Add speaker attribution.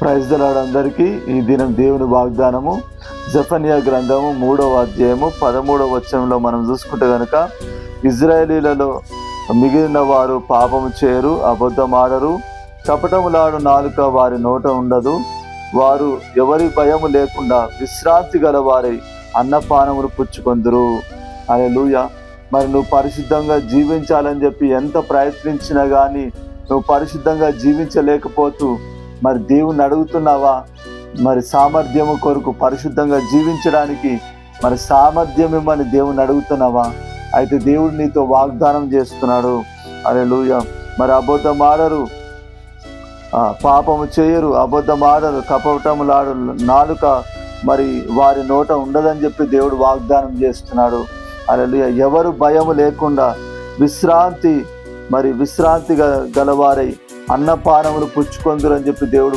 Speaker 1: Praise the lord అందరికీ. ఈ దినం దేవుని వాగ్దానము జెఫన్యా గ్రంథము 3వ అధ్యాయము 13వ వచనంలో మనం చూసుకుంటే గనుక, ఇజ్రాయేలీలలో మిగిలిన వారు పాపము చేయరు, అబద్ధమాడరు, కపటములాడు నాలుక వారి నోట ఉండదు. వారు ఎవరి భయము లేకుండా విశ్రాంతి గల వారై అన్నపానములు పుచ్చుకొందురు. హల్లెలూయా. మరి నువ్వు పరిశుద్ధంగా జీవించాలని చెప్పి ఎంత ప్రయత్నించినా కానీ నువ్వు పరిశుద్ధంగా జీవించలేకపోతూ మరి దేవుణ్ణి అడుగుతున్నావా? మరి సామర్థ్యము కొరకు పరిశుద్ధంగా జీవించడానికి మరి సామర్థ్యం ఇమ్మని దేవుణ్ణి అడుగుతున్నావా? అయితే దేవుడు నీతో వాగ్దానం చేస్తున్నాడు. హల్లెలూయా. మరి అబద్ధమాడరు, పాపము చేయరు, అబద్ధమాడరు, కపటములాడు నాలుక మరి వారి నోట ఉండదని చెప్పి దేవుడు వాగ్దానం చేస్తున్నాడు. హల్లెలూయా. ఎవరు భయము లేకుండా విశ్రాంతి గలవారై అన్నపానములు పుచ్చుకొందురు అని చెప్పి దేవుడు